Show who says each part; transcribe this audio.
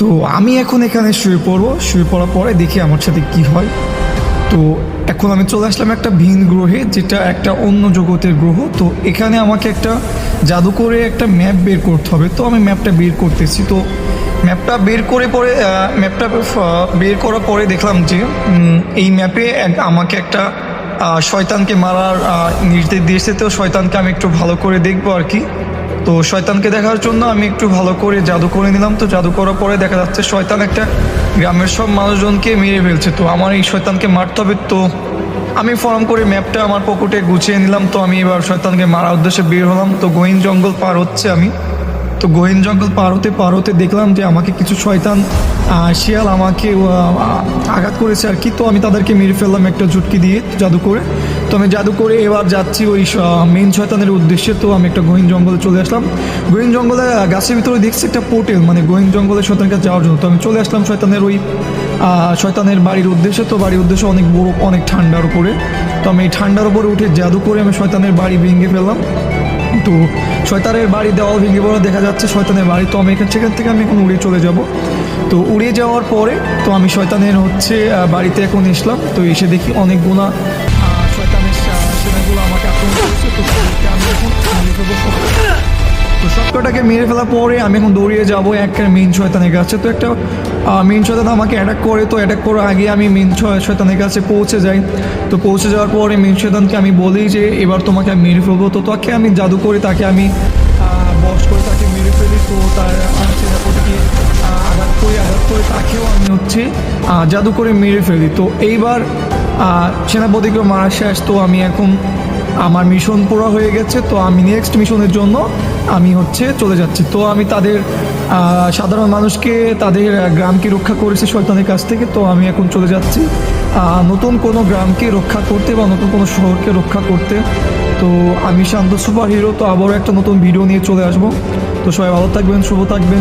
Speaker 1: তো আমি এখন এখানে শুয়ে পড়বো, শুয়ে পড়ার পরে দেখি আমার সাথে কি হয়। তো এখন আমি চলে আসলাম একটা ভিন গ্রহে, যেটা একটা অন্য জগতের গ্রহ। তো এখানে আমাকে একটা জাদু করে একটা ম্যাপ বের করতে হবে। তো আমি ম্যাপটা বের করতেছি। তো ম্যাপটা বের করে পরে বের করার পরে দেখলাম যে এই ম্যাপে আমাকে একটা শয়তানকে মারার নির্দেশ দিয়েছে। তো শয়তানকে আমি একটু ভালো করে দেখবো আর কি। তো শয়তানকে দেখার জন্য আমি একটু ভালো করে জাদু করে নিলাম। তো জাদু করার পরে দেখা যাচ্ছে শয়তান একটা গ্রামের সব মানুষজনকে মেরে ফেলছে। তো আমার এই শয়তানকে মারতে হবে। তো আমি ফর্ম করে ম্যাপটা আমার পকেটে গুছিয়ে নিলাম। তো আমি এবার শয়তানকে মারার উদ্দেশ্যে বের হলাম। তো গহীন জঙ্গল পার হচ্ছে আমি। তো গহীন জঙ্গল পার হতে দেখলাম যে আমাকে কিছু শয়তান শিয়াল আমাকে আঘাত করেছে আর কি। তো আমি তাদেরকে মেরে ফেললাম একটা ঝুটকি দিয়ে জাদু করে। তো আমি জাদু করে এবার যাচ্ছি ওই মেইন শয়তানের উদ্দেশ্যে। তো আমি একটা গহীন জঙ্গলে চলে আসলাম। গহীন জঙ্গলে গাছের ভিতরে দেখছি একটা পোর্টেল, মানে গহীন জঙ্গলে শয়তানকে যাওয়ার জন্য। তো আমি চলে আসলাম শয়তানের ওই শয়তানের বাড়ির উদ্দেশ্যে। তো বাড়ির উদ্দেশ্যে অনেক বড়, অনেক ঠান্ডার উপরে। তো আমি এই ঠান্ডার উপরে উঠে জাদু করে আমি শয়তানের বাড়ি ভেঙে ফেললাম। তো শয়তানের বাড়ি দেওয়াল ভেঙে পড়া দেখা যাচ্ছে শয়তানের বাড়ি। তো আমি সেখান থেকে আমি এখন উড়ে চলে যাব। তো উড়ে যাওয়ার পরে তো আমি শয়তানের বাড়িতে এখন এসলাম। তো এসে দেখি অনেকগুলা শয়তানের সেনাগুলো আমাকে আক্রমণ করছে। তো তাদেরকে আমি এখন মেরে ফেলবো সবকটা। তো সবকটাকে মেরে ফেলার পরে আমি এখন দৌড়িয়ে যাবো একটা মেইন শয়তানের কাছে। তো একটা মেইন শয়তান আমাকে অ্যাটাক করে। তো অ্যাটাক করার আগে আমি মেইন শয়তানের কাছে পৌঁছে যাই। তো পৌঁছে যাওয়ার পরে মেইন শয়তানকে আমি বলি যে এবার তোমাকে আমি মেরে ফেলবো। তো তাকে আমি জাদু করে তাকে আমি বশ করে তাকে মেরে ফেলি। তো তার সেনাপতিকে আঘাত করে তাকেও আমি জাদু করে মেরে ফেলি। তো এইবার সেনাপতিকে মারা শেষ। তো আমি এখন আমার মিশন পুরো হয়ে গেছে। তো আমি নেক্সট মিশনের জন্য আমি চলে যাচ্ছি। তো আমি তাদের সাধারণ মানুষকে, তাদের গ্রামকে রক্ষা করেছি শয়তানের কাছ থেকে। তো আমি এখন চলে যাচ্ছি নতুন কোনো গ্রামকে রক্ষা করতে বা নতুন কোনো শহরকে রক্ষা করতে। তো আমি শান্ত সুপার হিরো। তো আবারও একটা নতুন ভিডিও নিয়ে চলে আসবো। তো সবাই ভালো থাকবেন, শুভ থাকবেন।